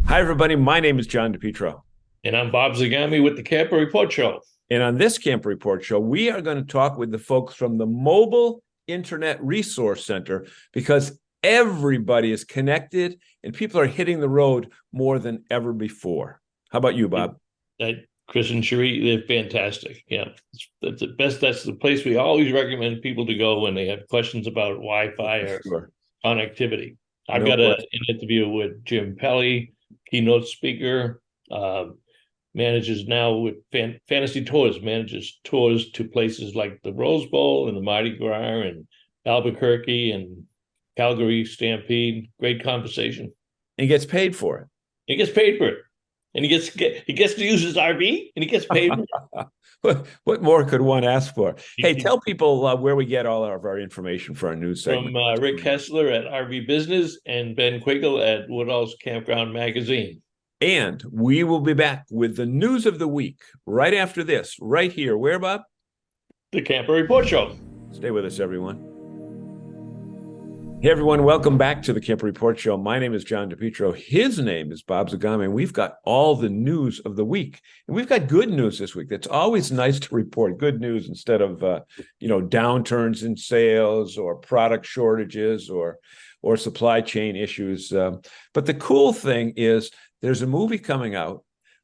Hi, everybody. My name is John DePietro. And I'm Bob Zagami with the Camper Report Show. And on this Camp Report Show, we are going to talk with the folks from the Mobile Internet Resource Center because everybody is connected and people are hitting the road more than ever before. How about you, Bob? Chris and Cherie, they're fantastic. Yeah, that's the best. That's the place we always recommend people to go when they have questions about Wi-Fi or Sure. connectivity. I've No got an question. interview with Jim Pelley, keynote speaker, manages now with Fantasy Tours, manages tours to places like the Rose Bowl and the Mardi Gras and Albuquerque and Calgary Stampede. Great conversation. And he gets paid for He gets paid for it. And he gets to use his RV and he gets paid for it. What more could one ask for? Hey, it. tell people where we get all of our information for our news segment. From Rick Hessler at RV Business and Ben Quiggle at Woodall's Campground Magazine. And we will be back with the news of the week right after this, right here. Where, Bob? The Camper Report Show. Stay with us, everyone. Hey, everyone. Welcome back to the Camper Report Show. My name is John DePietro. His name is Bob Zagami, and we've got all the news of the week. And we've got good news this week. It's always nice to report good news instead of, downturns in sales or product shortages or supply chain issues. But the cool thing is there's a movie coming out,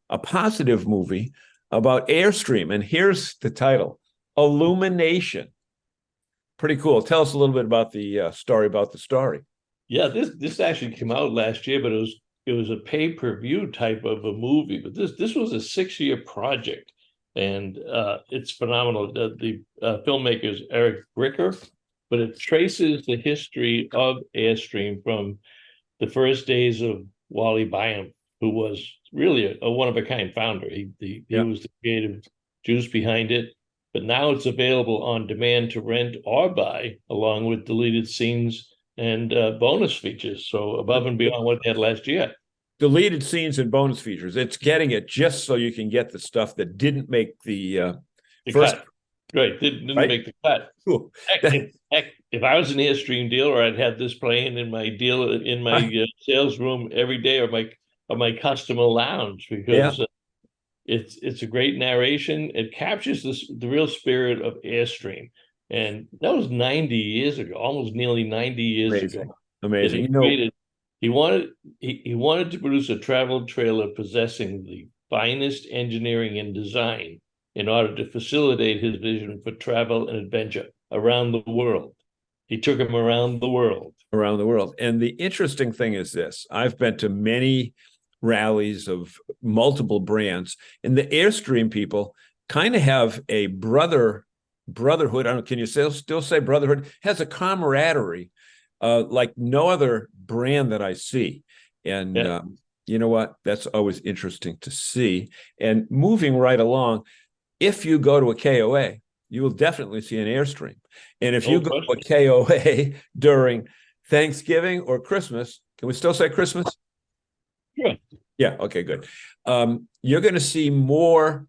a positive movie about Airstream. And here's the title, Illumination. Pretty cool. Tell us a little bit about the story. Yeah, this actually came out last year, but it was a pay-per-view type of a movie. But this was a 6-year project, and it's phenomenal. The filmmaker is Eric Bricker, but it traces the history of Airstream from the first days of Wally Byam, who was really a one-of-a-kind founder. He was the creative juice behind it. But now it's available on demand to rent or buy, along with deleted scenes and bonus features. So above and beyond what they had last year. Deleted scenes and bonus features. It's getting it just so you can get the stuff that didn't make the first cut. Right, didn't right? make the cut. Cool. Heck, if I was an Airstream dealer, I'd have this playing in my sales room every day, or my customer lounge, because it's a great narration. It captures the real spirit of Airstream, and that was 90 years ago, almost nearly 90 years ago. Amazing. He wanted to produce a travel trailer possessing the finest engineering and design in order to facilitate his vision for travel and adventure around the world. He took him around the world. And the interesting thing is this: I've been to many rallies of multiple brands, and the Airstream people kind of have a brotherhood. I don't know, can you still say brotherhood? Has a camaraderie like no other brand that I see. And you know what? That's always interesting to see. And moving right along, if you go to a KOA, you will definitely see an Airstream. And if you go to a KOA during Thanksgiving or Christmas, can we still say Christmas? Yeah. Yeah. Okay, good. You're going to see more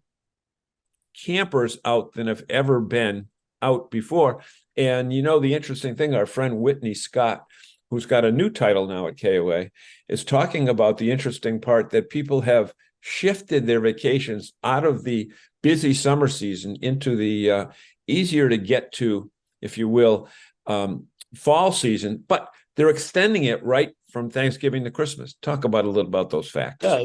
campers out than have ever been out before. And the interesting thing, our friend Whitney Scott, who's got a new title now at KOA, is talking about the interesting part that people have shifted their vacations out of the busy summer season into the easier to get to, if you will, fall season, but they're extending it right from Thanksgiving to Christmas. Talk about a little about those facts. Yeah,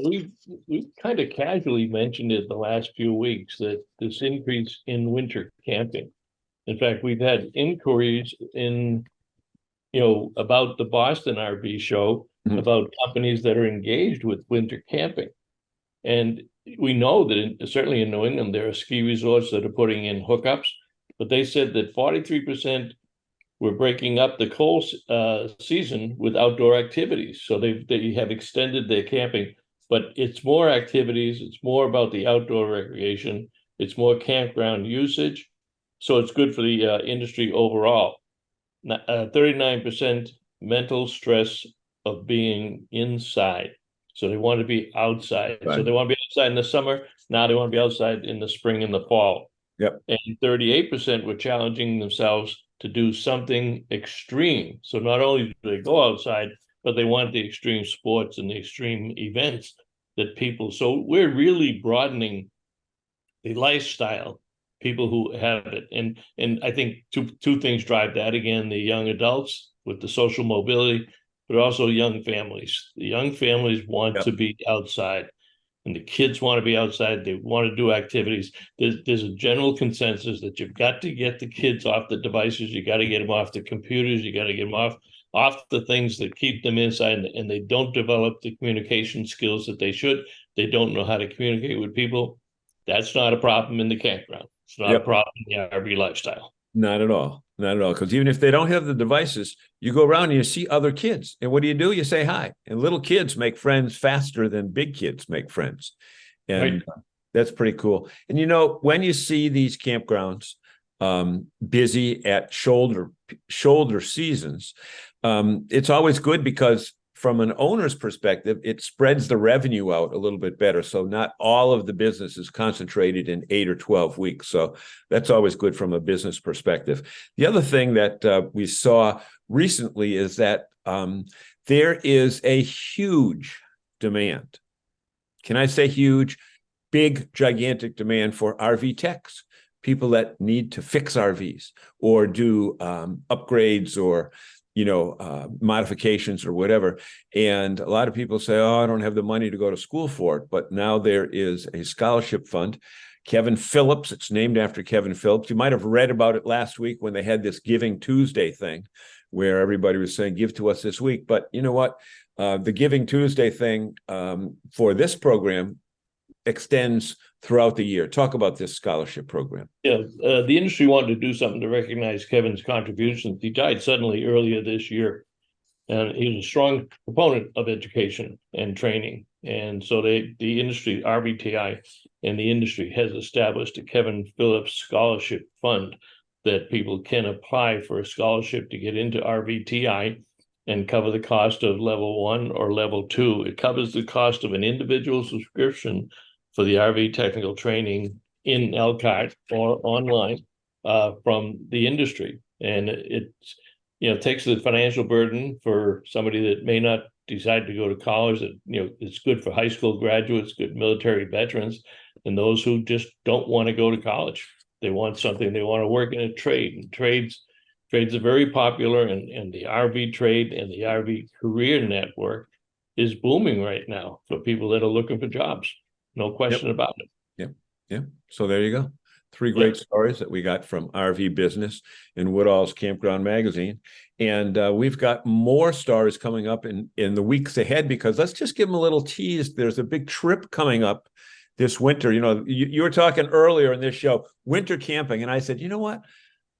we've kind of casually mentioned it the last few weeks, that this increase in winter camping. In fact, we've had inquiries about the Boston RV show, about companies that are engaged with winter camping. And we know that certainly in New England, there are ski resorts that are putting in hookups, but they said that 43% were breaking up the cold season with outdoor activities. So they have extended their camping, but it's more activities. It's more about the outdoor recreation. It's more campground usage. So it's good for the industry overall. 39% mental stress of being inside. So they want to be outside. Right. So they want to be outside in the summer. Now they want to be outside in the spring and the fall. Yep. And 38% were challenging themselves to do something extreme. So not only do they go outside, but they want the extreme sports and the extreme events that people. So we're really broadening the lifestyle, people who have it, and I think two things drive that. Again, the young adults with the social mobility, but also young families. The young families want Yep. to be outside, and the kids want to be outside. They want to do activities. There's a general consensus that you've got to get the kids off the devices. You got to get them off the computers. You got to get them off the things that keep them inside, and they don't develop the communication skills that they should. They don't know how to communicate with people. That's not a problem in the campground. It's not a problem in the RV lifestyle. Not at all. Not at all. Because even if they don't have the devices, you go around and you see other kids. And what do? You say hi. And little kids make friends faster than big kids make friends. And that's pretty cool. And, when you see these campgrounds busy at shoulder seasons, it's always good because from an owner's perspective, it spreads the revenue out a little bit better. So not all of the business is concentrated in 8 or 12 weeks. So that's always good from a business perspective. The other thing that we saw recently is that there is a huge demand. Can I say huge? Big, gigantic demand for RV techs, people that need to fix RVs or do upgrades or modifications or whatever. And a lot of people say, I don't have the money to go to school for it. But now there is a scholarship fund. Kevin Phillips, it's named after Kevin Phillips. You might have read about it last week when they had this Giving Tuesday thing where everybody was saying, give to us this week. But you know what? The Giving Tuesday thing for this program extends throughout the year. Talk about this scholarship program. Yeah, the industry wanted to do something to recognize Kevin's contributions. He died suddenly earlier this year, and he was a strong proponent of education and training. And so the industry, RVTI, and the industry has established a Kevin Phillips Scholarship Fund that people can apply for a scholarship to get into RVTI and cover the cost of level 1 or level 2. It covers the cost of an individual subscription for the RV technical training in Elkhart or online from the industry. And it takes the financial burden for somebody that may not decide to go to college. That it's good for high school graduates, good military veterans, and those who just don't want to go to college. They want something, they want to work in a trade. And trades are very popular, and the RV trade and the RV career network is booming right now for people that are looking for jobs. No question about it. Yeah. So there you go. 3 great stories that we got from RV Business in Woodall's Campground Magazine. And we've got more stories coming up in the weeks ahead, because let's just give them a little tease. There's a big trip coming up this winter. You were talking earlier in this show, winter camping. And I said, you know what?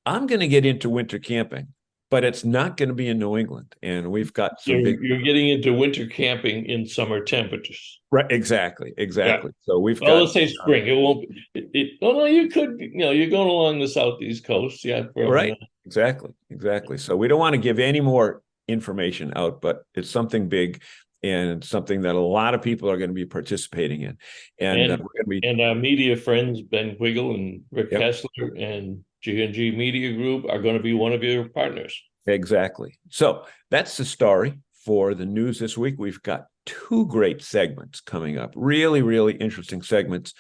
I'm going to get into winter camping, but it's not going to be in New England. And we've got some you're getting into winter camping in summer temperatures. Right. Exactly. Yeah. So let's say spring. It won't be. No, you could, you're going along the southeast coast. Yeah. Right. Exactly. So we don't want to give any more information out, but it's something big and something that a lot of people are going to be participating in. And our media friends, Ben Quiggle and Rick Kessler and G&G Media Group, are going to be one of your partners. Exactly. So that's the story for the news this week. We've got 2 great segments coming up, really, really interesting segments.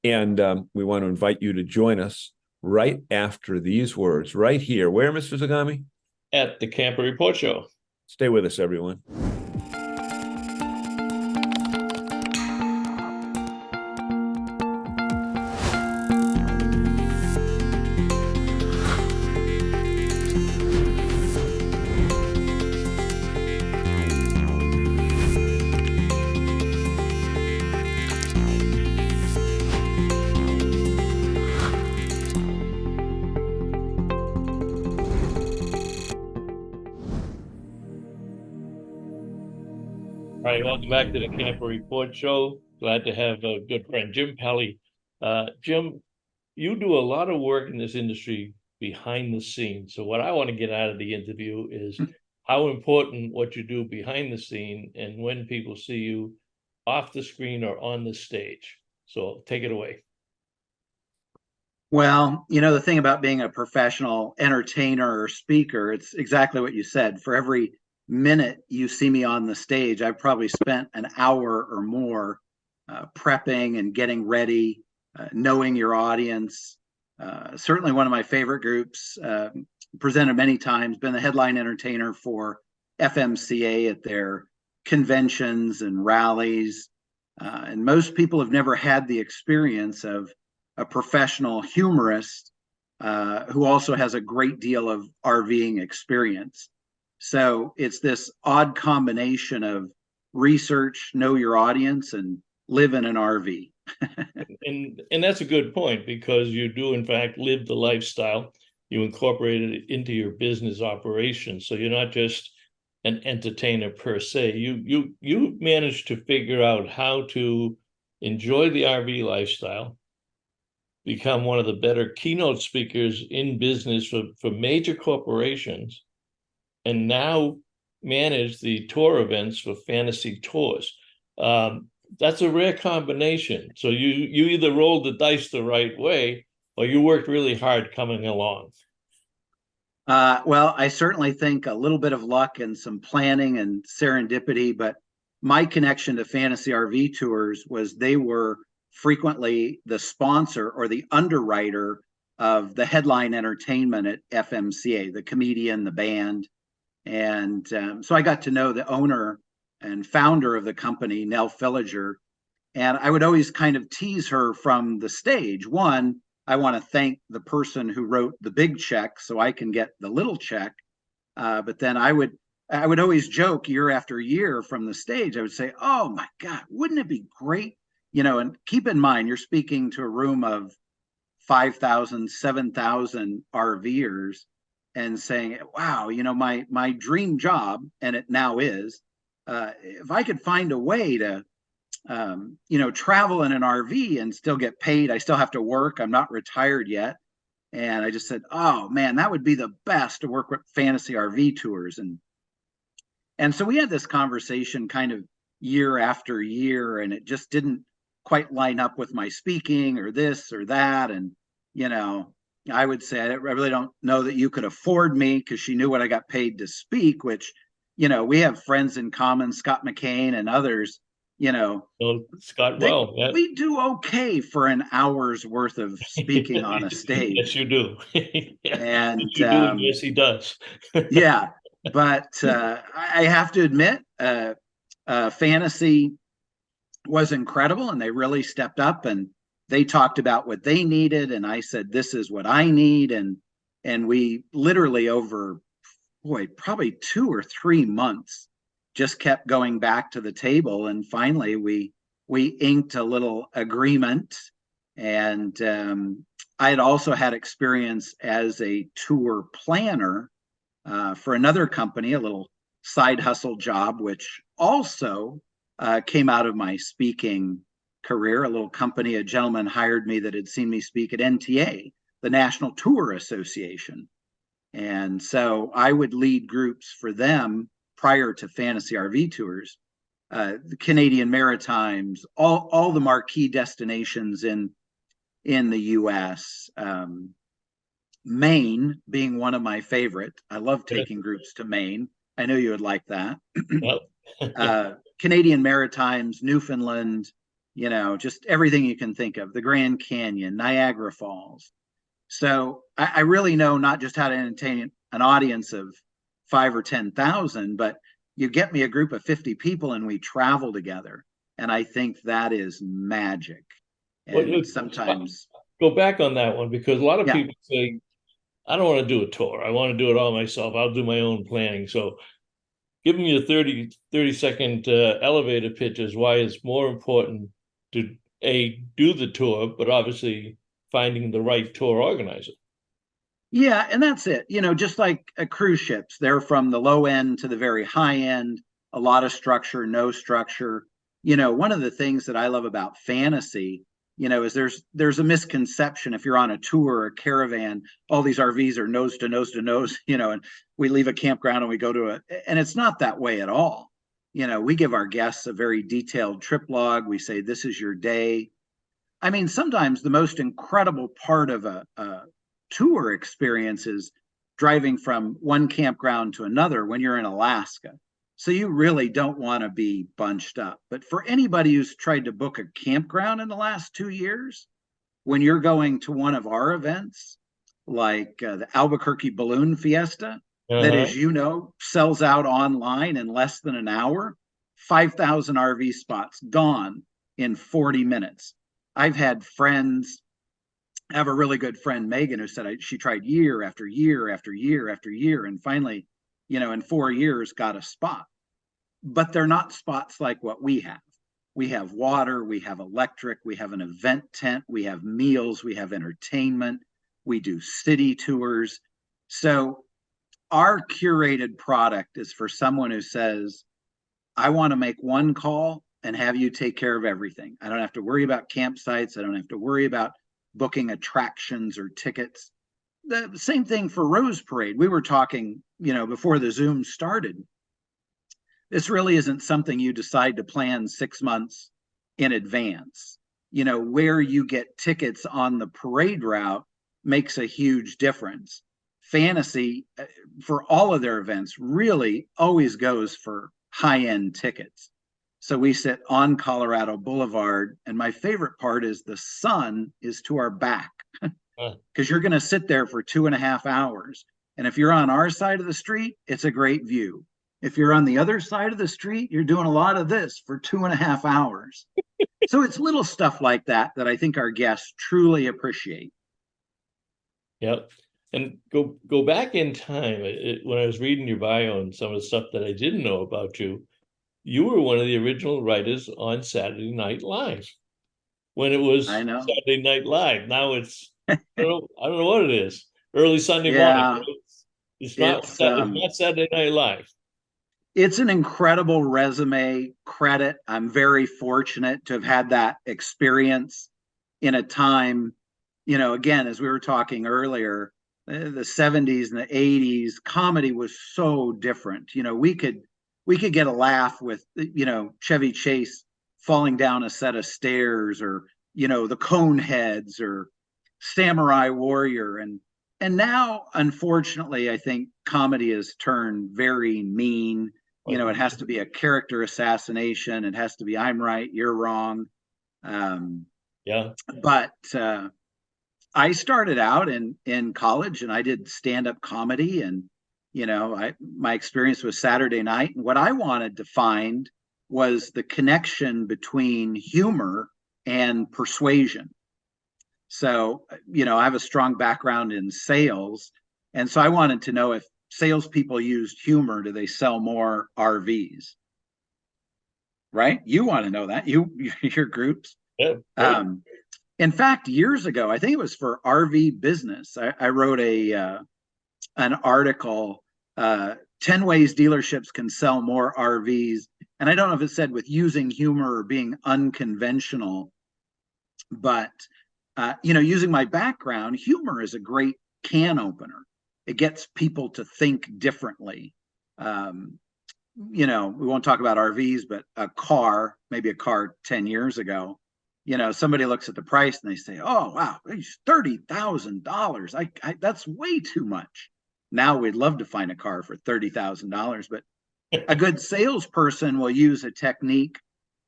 And we want to invite you to join us right after these words, right here. Where, Mr. Zagami? At the Camper Report Show. Stay with us, everyone. All right, welcome back to the Camper Report Show. Glad to have a good friend, Jim Pelley. Jim, you do a lot of work in this industry behind the scenes. So what I want to get out of the interview is how important what you do behind the scene and when people see you off the screen or on the stage. So take it away. Well, the thing about being a professional entertainer or speaker, it's exactly what you said. For every minute you see me on the stage, I've probably spent an hour or more prepping and getting ready, knowing your audience. Certainly one of my favorite groups, presented many times, been the headline entertainer for FMCA at their conventions and rallies. And most people have never had the experience of a professional humorist who also has a great deal of RVing experience. So it's this odd combination of research, know your audience, and live in an RV. And that's a good point, because you do in fact live the lifestyle. You incorporate it into your business operations. So you're not just an entertainer per se. You managed to figure out how to enjoy the RV lifestyle, become one of the better keynote speakers in business for major corporations, and now manage the tour events for Fantasy Tours. That's a rare combination. So you either rolled the dice the right way, or you worked really hard coming along. Well, I certainly think a little bit of luck and some planning and serendipity, but my connection to Fantasy RV Tours was they were frequently the sponsor or the underwriter of the headline entertainment at FMCA, the comedian, the band. And so I got to know the owner and founder of the company, Nell Filliger. And I would always kind of tease her from the stage. One, I want to thank the person who wrote the big check so I can get the little check. But then I would always joke year after year from the stage. I would say, "Oh my God, wouldn't it be great?" And keep in mind, you're speaking to a room of 5,000, 7,000 RVers and saying, "Wow, my dream job," and it now is, if I could find a way to travel in an RV and still get paid. I still have to work. I'm not retired yet. And I just said, oh man, that would be the best to work with Fantasy RV Tours. And so we had this conversation kind of year after year, and it just didn't quite line up with my speaking or this or that. And, I would say, I really don't know that you could afford me, because she knew what I got paid to speak, which, we have friends in common, Scott McCain and others. So Scott, we do okay for an hour's worth of speaking on a stage. Yes, you do. And yes, you do, and yes, he does. Yeah, but I have to admit, Fantasy was incredible, and they really stepped up, and they talked about what they needed, and I said, this is what I need, and we literally over, probably 2 or 3 months just kept going back to the table, and finally we inked a little agreement. And I had also had experience as a tour planner for another company, a little side hustle job, which also came out of my speaking career. A little company, a gentleman hired me that had seen me speak at NTA, the National Tour Association. And so I would lead groups for them prior to Fantasy RV Tours, the Canadian Maritimes, all the marquee destinations in the U.S. Maine being one of my favorite. I love taking groups to Maine. I know you would like that. Canadian Maritimes, Newfoundland, just everything you can think of, the Grand Canyon, Niagara Falls. So I really know not just how to entertain an audience of 5 or 10,000, but you get me a group of 50 people and we travel together. And I think that is magic. And sometimes go back on that one, because a lot of people say, I don't want to do a tour. I want to do it all myself. I'll do my own planning. So give me a 30-second elevator pitch as why it's more important to do the tour, but obviously finding the right tour organizer. Yeah, and that's it. Just like cruise ships, they're from the low end to the very high end, a lot of structure, no structure. One of the things that I love about Fantasy, is there's a misconception if you're on a tour or a caravan, all these RVs are nose to nose to nose, and we leave a campground and we go to and it's not that way at all. We give our guests a very detailed trip log. We say, this is your day. I mean, sometimes the most incredible part of a tour experience is driving from one campground to another when you're in Alaska. So you really don't want to be bunched up. But for anybody who's tried to book a campground in the last 2 years, when you're going to one of our events, like the Albuquerque Balloon Fiesta, that, Uh-huh. as you know, sells out online in less than an hour, 5,000 RV spots gone in 40 minutes. I've had friends, I have a really good friend, Megan, who said she tried year after year after year after year, and finally, in 4 years got a spot. But they're not spots like what we have. We have water, we have electric, we have an event tent, we have meals, we have entertainment, we do city tours. So our curated product is for someone who says, I want to make one call and have you take care of everything. I don't have to worry about campsites. I don't have to worry about booking attractions or tickets. The same thing for Rose Parade. We were talking, before the Zoom started. This really isn't something you decide to plan 6 months in advance. Where you get tickets on the parade route makes a huge difference. Fantasy, for all of their events, really always goes for high-end tickets. So we sit on Colorado Boulevard, and my favorite part is the sun is to our back because you're going to sit there for 2.5 hours. And if you're on our side of the street, it's a great view. If you're on the other side of the street, you're doing a lot of this for 2.5 hours. So it's little stuff like that that I think our guests truly appreciate. Yep. And go back in time. When I was reading your bio and some of the stuff that I didn't know about you, you were one of the original writers on Saturday Night Live when it was I know. Saturday Night Live. Now it's I don't know what it is. Early Sunday Yeah, morning. It's not Saturday Night Live. It's an incredible resume credit. I'm very fortunate to have had that experience in a time, again, as we were talking earlier, the 70s and the 80s, comedy was so different. We could get a laugh with, Chevy Chase falling down a set of stairs, or, the Coneheads, or Samurai Warrior. And now, unfortunately, I think comedy has turned very mean. It has to be a character assassination. It has to be, I'm right, you're wrong. Yeah. But I started out in college, and I did stand-up comedy, and my experience was Saturday night. And what I wanted to find was the connection between humor and persuasion. So, I have a strong background in sales. And so I wanted to know, if salespeople used humor, do they sell more RVs? Right? You want to know that, your groups. Yeah. In fact, years ago, I think it was for RV Business, I wrote an article, 10 ways dealerships can sell more RVs. And I don't know if it said with using humor or being unconventional, but using my background, humor is a great can opener. It gets people to think differently. We won't talk about RVs, but maybe a car 10 years ago, somebody looks at the price and they say, oh, wow, $30,000. That's way too much. Now we'd love to find a car for $30,000, but a good salesperson will use a technique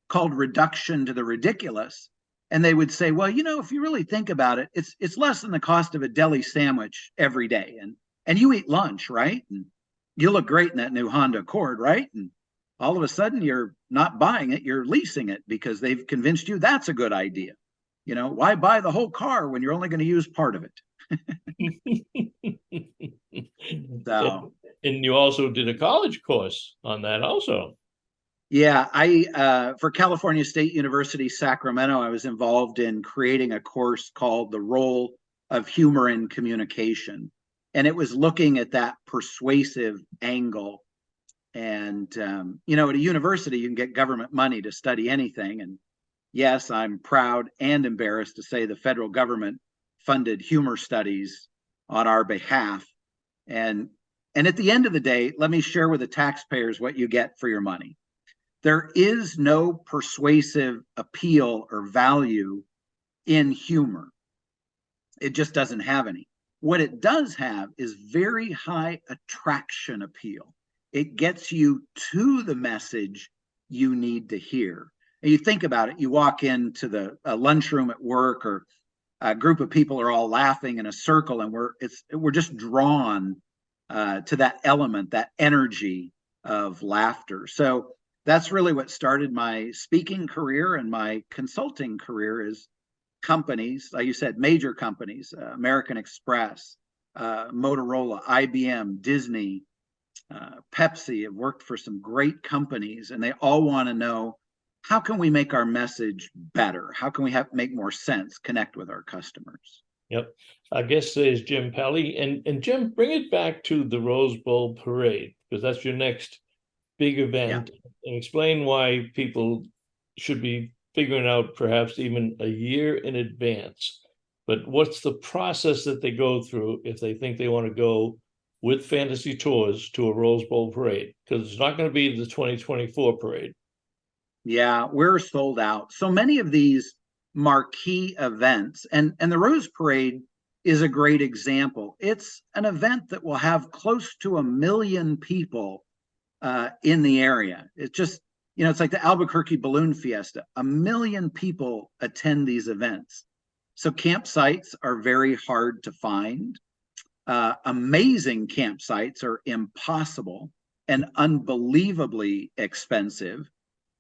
called reduction to the ridiculous. And they would say, well, if you really think about it, it's less than the cost of a deli sandwich every day. And you eat lunch, right? And you look great in that new Honda Accord, right? And all of a sudden you're not buying it, you're leasing it because they've convinced you that's a good idea. Why buy the whole car when you're only going to use part of it? So, and you also did a college course on that also. Yeah, I for California State University, Sacramento, I was involved in creating a course called The Role of Humor in Communication. And it was looking at that persuasive angle. And, at a university, you can get government money to study anything. And yes, I'm proud and embarrassed to say the federal government funded humor studies on our behalf. And at the end of the day, let me share with the taxpayers what you get for your money. There is no persuasive appeal or value in humor. It just doesn't have any. What it does have is very high attraction appeal. It gets you to the message you need to hear. And you think about it, you walk into the lunchroom at work, or a group of people are all laughing in a circle, and we're just drawn to that element, that energy of laughter. So that's really what started my speaking career and my consulting career, is companies, like you said, major companies, American Express, Motorola, IBM, Disney, Pepsi. Have worked for some great companies, and they all want to know, how can we make our message better? How can we make more sense, connect with our customers? Yep. Our guest today is Jim Pelley. And Jim, bring it back to the Rose Bowl Parade, because that's your next big event. And explain why people should be figuring out perhaps even a year in advance. But what's the process that they go through if they think they want to go with Fantasy Tours to a Rose Bowl Parade? Because it's not going to be the 2024 parade. Yeah, we're sold out. So many of these marquee events, and the Rose Parade is a great example. It's an event that will have close to 1 million people in the area. It's just, it's like the Albuquerque Balloon Fiesta. 1 million people attend these events. So campsites are very hard to find. Amazing campsites are impossible and unbelievably expensive.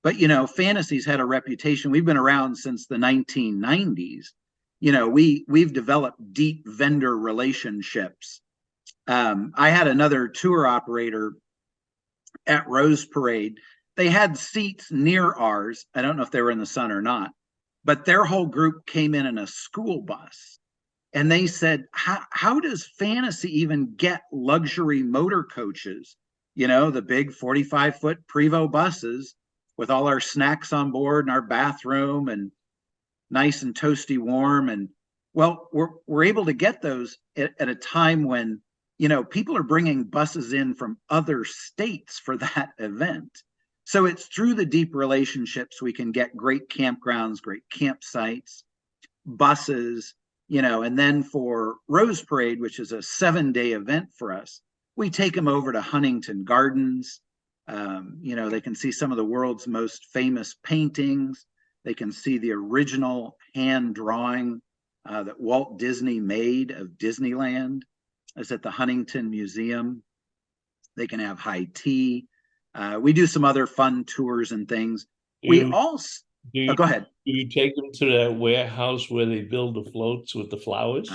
But, Fantasy's had a reputation. We've been around since the 1990s. We've developed deep vendor relationships. I had another tour operator at Rose Parade. They had seats near ours. I don't know if they were in the sun or not, but their whole group came in a school bus. And they said, how does Fantasy even get luxury motor coaches? The big 45-foot Prevost buses with all our snacks on board and our bathroom and nice and toasty warm. And well, we're able to get those at a time when, people are bringing buses in from other states for that event. So it's through the deep relationships we can get great campgrounds, great campsites, buses, and then for Rose Parade, which is a 7-day event for us, we take them over to Huntington Gardens. They can see some of the world's most famous paintings. They can see the original hand drawing that Walt Disney made of Disneyland. It's at the Huntington Museum. They can have high tea. We do some other fun tours and things. Go ahead. Do you take them to that warehouse where they build the floats with the flowers?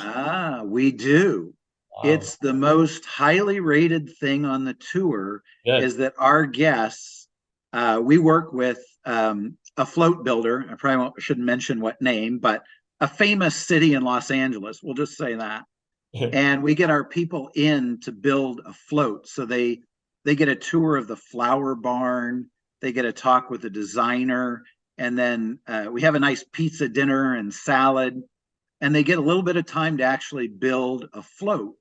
We do. Wow. It's the most highly rated thing on the tour. Yes. Is that our guests, we work with a float builder. I probably shouldn't mention what name, but a famous city in Los Angeles. We'll just say that. And we get our people in to build a float. So they get a tour of the flower barn. They get a talk with the designer. And then we have a nice pizza dinner and salad. And they get a little bit of time to actually build a float,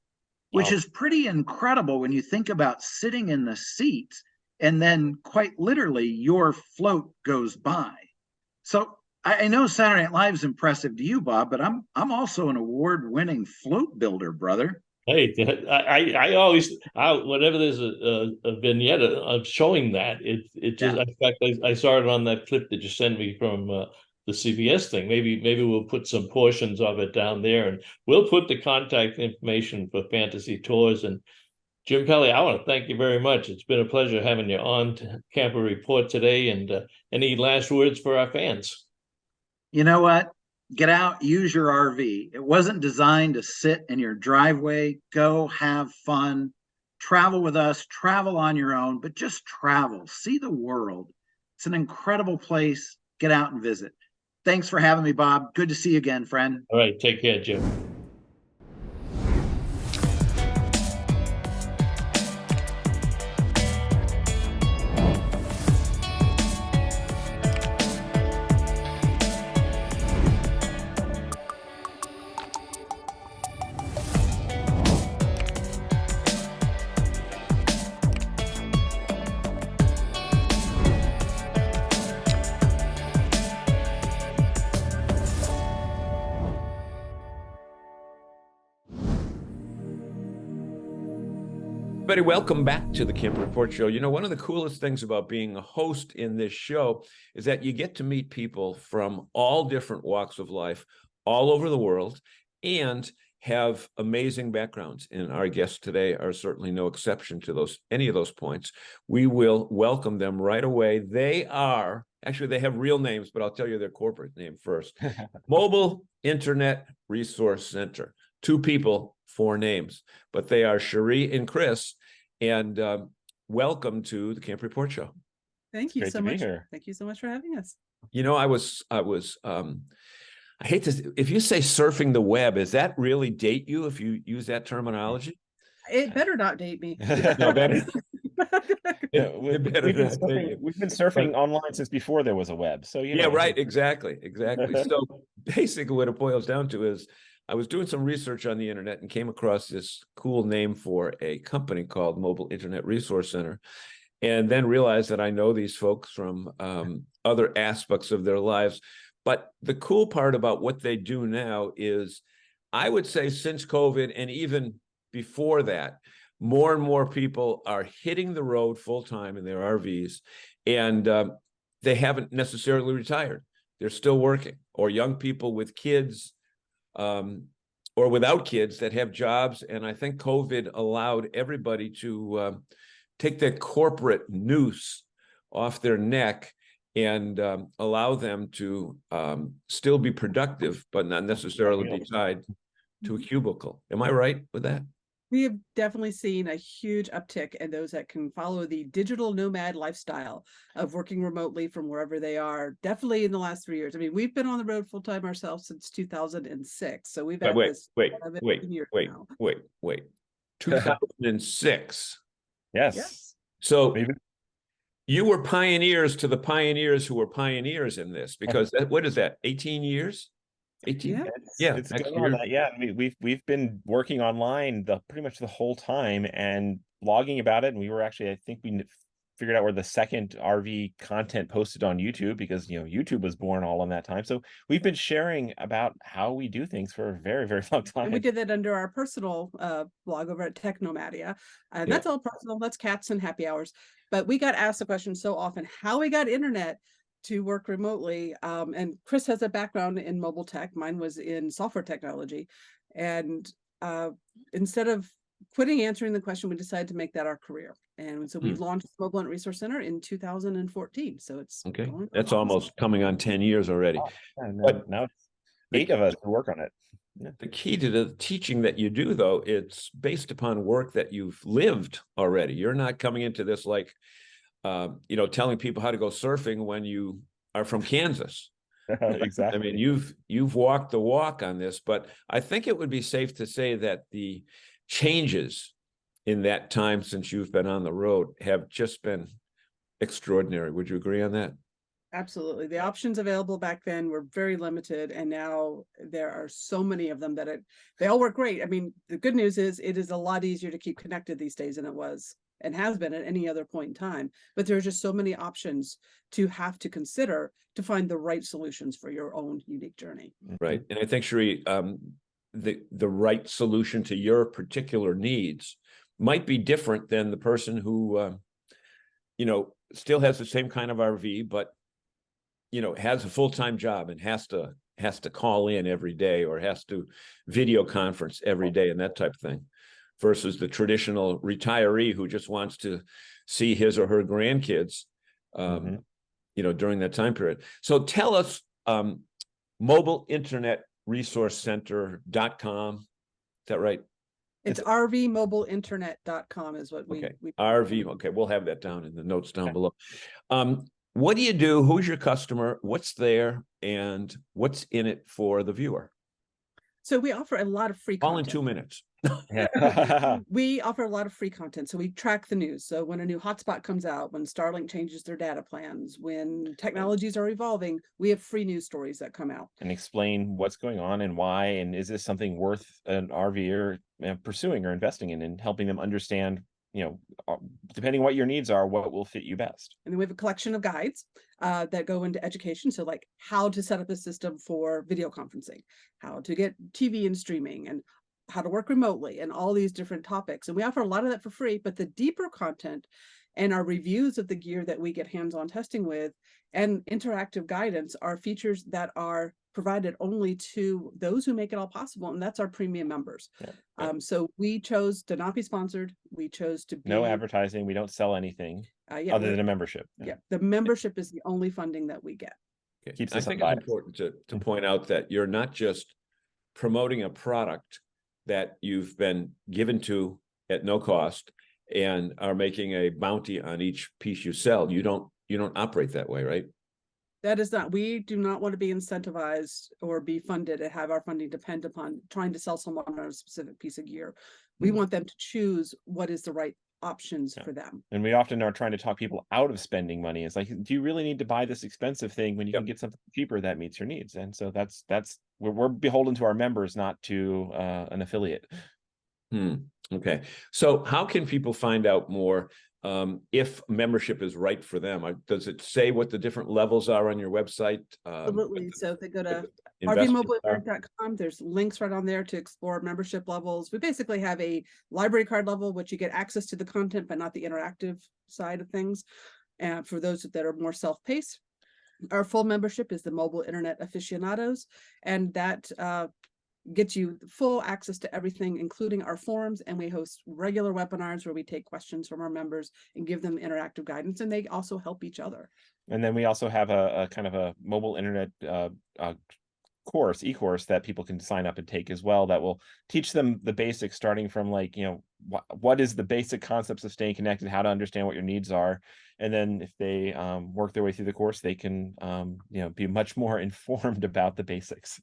which is pretty incredible when you think about sitting in the seats and then quite literally your float goes by. So I know Saturday Night Live is impressive to you, Bob, but I'm also an award-winning float builder, brother. Hey, I always, whenever there's a vignette of showing that, it just, in fact, I saw it on that clip that you sent me from the CBS thing. Maybe we'll put some portions of it down there, and we'll put the contact information for Fantasy Tours. And Jim Pelley, I want to thank you very much. It's been a pleasure having you on Camper Report today. And any last words for our fans? You know what? Get out, use your RV. It wasn't designed to sit in your driveway. Go have fun, travel with us, travel on your own, but just travel, see the world. It's an incredible place. Get out and visit. Thanks for having me, Bob. Good to see you again, friend. All right. Take care, Jim. everybody, welcome back to the Camp Report Show. You know, one of the coolest things about being a host in this show is that you get to meet people from all different walks of life, all over the world, and have amazing backgrounds. And our guests today are certainly no exception to any of those points. We will welcome them right away. They have real names, but I'll tell you their corporate name first. Mobile Internet Resource Center. 2 people, 4 names, but they are Cherie and Chris. And welcome to the Camp Report Show. Thank you so much. Thank you so much for having us. You know, I hate to, if you say surfing the web, does that really date you if you use that terminology? It better not date me. No, better. We've been surfing online since before there was a web. So, you know. Yeah, right. Exactly. So basically what it boils down to is I was doing some research on the internet and came across this cool name for a company called Mobile Internet Resource Center, and then realized that I know these folks from other aspects of their lives. But the cool part about what they do now is, I would say since COVID and even before that, more and more people are hitting the road full time in their RVs, and they haven't necessarily retired. They're still working, or young people with kids, or without kids that have jobs. And I think COVID allowed everybody to take that corporate noose off their neck and allow them to still be productive, but not necessarily be tied to a cubicle. Am I right with that? We have definitely seen a huge uptick in those that can follow the digital nomad lifestyle of working remotely from wherever they are. Definitely in the last 3 years. I mean, we've been on the road full time ourselves since 2006. So we've had this. Wait. 2006. Yes. So you were pioneers to the pioneers who were pioneers in this, because what is that? 18 years? 18. Yeah, it's going on that. Yeah, we've been working online pretty much the whole time and blogging about it. And we were actually, I think we figured out we're the second RV content posted on YouTube, because YouTube was born all in that time. So we've been sharing about how we do things for a very, very long time. And we did that under our personal blog over at Technomadia, and that's all personal. That's cats and happy hours. But we got asked the question so often how we got internet to work remotely. And Chris has a background in mobile tech. Mine was in software technology. And instead of quitting answering the question, we decided to make that our career. And so we launched Mobile Internet Resource Center in 2014. So it's okay. That's almost coming on 10 years already. But now it's 8 of us to work on it. Yeah. The key to the teaching that you do, though, it's based upon work that you've lived already. You're not coming into this like, telling people how to go surfing when you are from Kansas. Exactly. I mean, you've walked the walk on this, but I think it would be safe to say that the changes in that time since you've been on the road have just been extraordinary. Would you agree on that? Absolutely. The options available back then were very limited, and now there are so many of them that they all work great. I mean, the good news is it is a lot easier to keep connected these days than it was and has been at any other point in time. But there's just so many options to have to consider to find the right solutions for your own unique journey. Right. And I think, Cherie, the right solution to your particular needs might be different than the person who, still has the same kind of RV, but, has a full-time job and has to call in every day, or has to video conference every day and that type of thing, versus the traditional retiree who just wants to see his or her grandkids, during that time period. So tell us, Mobile Internet Resource Center.com. Is that right? It's rvmobileinternet.com is what we RV. Okay, we'll have that down in the notes down below. What do you do? Who's your customer? What's there? And what's in it for the viewer? So we offer a lot of free content. All in 2 minutes. We offer a lot of free content. So we track the news. So when a new hotspot comes out, when Starlink changes their data plans, when technologies are evolving, we have free news stories that come out. And explain what's going on and why, and is this something worth an RVer pursuing or investing in, and helping them understand, depending what your needs are, what will fit you best. And then we have a collection of guides that go into education. So like how to set up a system for video conferencing, how to get TV and streaming, and how to work remotely and all these different topics. And we offer a lot of that for free, but the deeper content and our reviews of the gear that we get hands-on testing with and interactive guidance are features that are provided only to those who make it all possible. And that's our premium members. Yeah. So we chose to not be sponsored. We chose to be No advertising. We don't sell anything other than a membership. Yeah. The membership is the only funding that we get. Okay. Keeps I us think unbiased. it's important to point out that you're not just promoting a product that you've been given to at no cost and are making a bounty on each piece you sell. You don't operate that way, right? That is not, we do not want to be incentivized or be funded and have our funding depend upon trying to sell someone on a specific piece of gear. We want them to choose what is the right options for them. And we often are trying to talk people out of spending money. It's like, do you really need to buy this expensive thing when you can get something cheaper that meets your needs? And so that's we're beholden to our members, not to an affiliate. Okay. So how can people find out more if membership is right for them? Does it say what the different levels are on your website? Absolutely. So if they go to rvmobileinternet.com, there's links right on there to explore membership levels. We basically have a library card level, which you get access to the content, but not the interactive side of things. And for those that are more self-paced, our full membership is the Mobile Internet Aficionados, and that gets you full access to everything, including our forums, and we host regular webinars where we take questions from our members and give them interactive guidance, and they also help each other. And then we also have a kind of a mobile internet e-course that people can sign up and take as well, that will teach them the basics, starting from like, what is the basic concepts of staying connected, how to understand what your needs are. And then if they work their way through the course, they can be much more informed about the basics.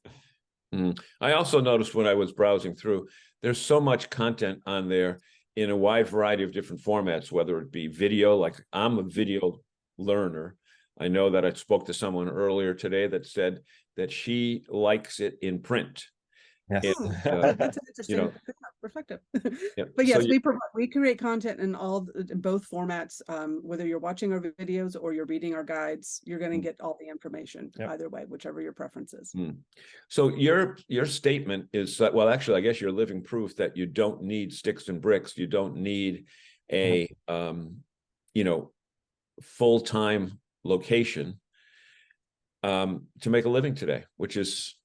I also noticed when I was browsing through, there's so much content on there in a wide variety of different formats, whether it be video, like I'm a video learner. I know that I spoke to someone earlier today that said that she likes it in print. Yes. That's an interesting perspective. But yes, so we create content in both formats. Whether you're watching our videos or you're reading our guides, you're going to get all the information either way, whichever your preference is. So your statement is that, well, actually, I guess you're living proof that you don't need sticks and bricks. You don't need a full-time location to make a living today, which is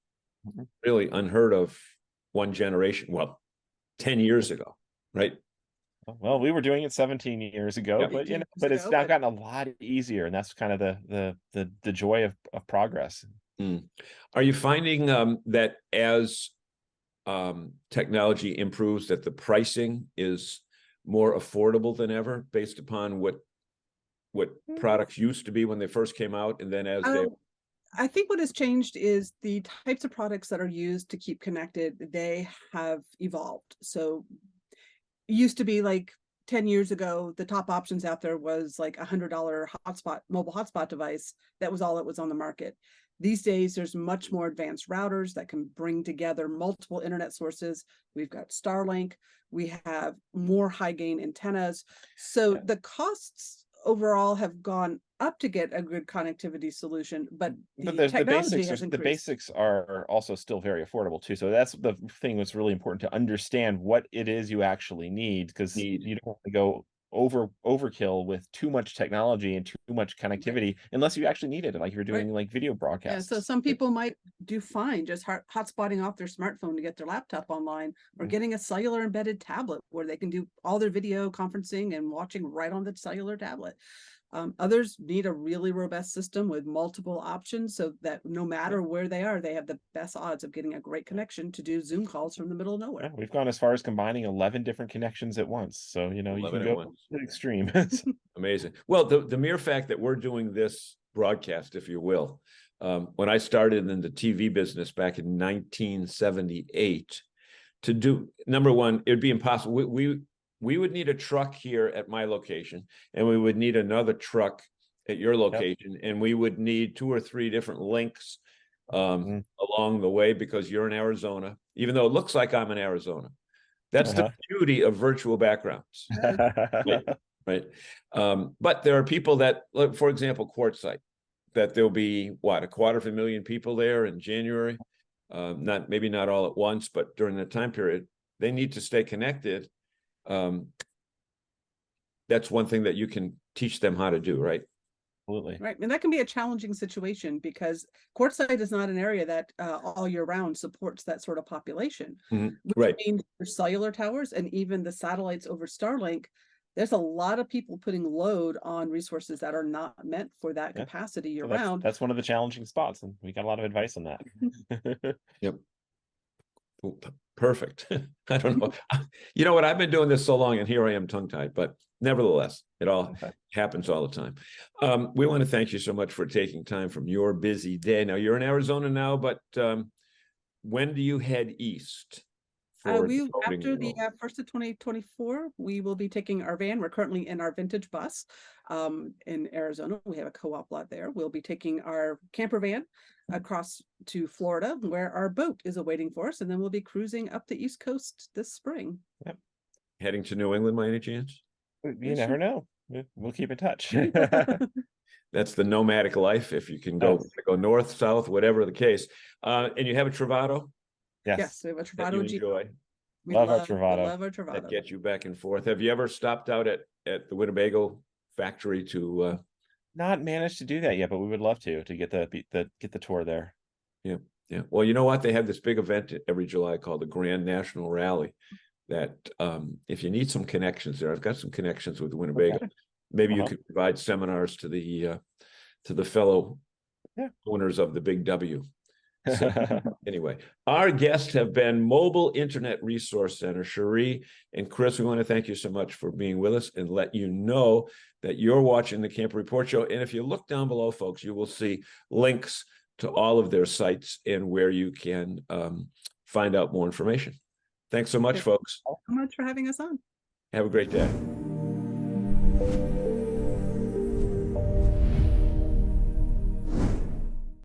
really unheard of 10 years ago, right? Well, we were doing it 17 years ago, but it's now gotten a lot easier, and that's kind of the joy of progress. Are you finding that as technology improves, that the pricing is more affordable than ever, based upon what products used to be when they first came out, and then as I think what has changed is the types of products that are used to keep connected, they have evolved. So it used to be like 10 years ago, the top options out there was like $100 mobile hotspot device. That was all that was on the market. These days, there's much more advanced routers that can bring together multiple internet sources. We've got Starlink. We have more high gain antennas. So the costs overall have gone up to get a good connectivity solution, but the basics are also still very affordable too. So that's the thing that's really important, to understand what it is you actually need, because you don't want to go overkill with too much technology and too much connectivity unless you actually need it, like you're doing like video broadcasts. So some people might do fine just hotspotting off their smartphone to get their laptop online, or getting a cellular embedded tablet where they can do all their video conferencing and watching right on the cellular tablet. Others need a really robust system with multiple options, so that no matter where they are, they have the best odds of getting a great connection to do Zoom calls from the middle of nowhere. We've gone as far as combining 11 different connections at once. So, you can go to the extreme. Amazing. Well, the mere fact that we're doing this broadcast, if you will, when I started in the TV business back in 1978, to do, number one, it would be impossible. We would need a truck here at my location, and we would need another truck at your location, and we would need 2 or 3 different links along the way, because you're in Arizona, even though it looks like I'm in Arizona. That's the beauty of virtual backgrounds. Right. But there are people that, like, for example, Quartzsite, that there'll be 250,000 people there in January. Maybe not all at once, but during that time period. they need to stay connected. That's one thing that you can teach them how to do, right? Absolutely. Right. And that can be a challenging situation because Quartzsite is not an area that all year round supports that sort of population. Which Right. means for cellular towers and even the satellites over Starlink, there's a lot of people putting load on resources that are not meant for that capacity year round. That's one of the challenging spots, and we got a lot of advice on that. Yep. Perfect. I don't know. You know what? I've been doing this so long, and here I am tongue-tied, but nevertheless, it all happens all the time. We want to thank you so much for taking time from your busy day. Now, you're in Arizona now, but when do you head east? After the first of 2024, we will be taking our van. We're currently in our vintage bus in Arizona. We have a co-op lot there. We'll be taking our camper van across to Florida, where our boat is awaiting for us, and then we'll be cruising up the East Coast this spring. Yep. Heading to New England by any chance? You never know. We'll keep in touch. That's the nomadic life. If you can go north, south, whatever the case. And you have a Travato? Yes, we have a Travato Jeep. We love our Travato. Love our Travato. That gets you back and forth. Have you ever stopped out at the Winnebago factory to? Not managed to do that yet, but we would love to get the tour there. Yeah. Well, you know what? They have this big event every July called the Grand National Rally. That if you need some connections there, I've got some connections with Winnebago. Okay. Maybe you could provide seminars to the fellow owners of the Big W. So, anyway, our guests have been Mobile Internet Resource Center, Cherie and Chris. We want to thank you so much for being with us and let you know that you're watching the Camper Report Show. And if you look down below, folks, you will see links to all of their sites and where you can find out more information. Thanks so much, folks. Thank you so much for having us on. Have a great day.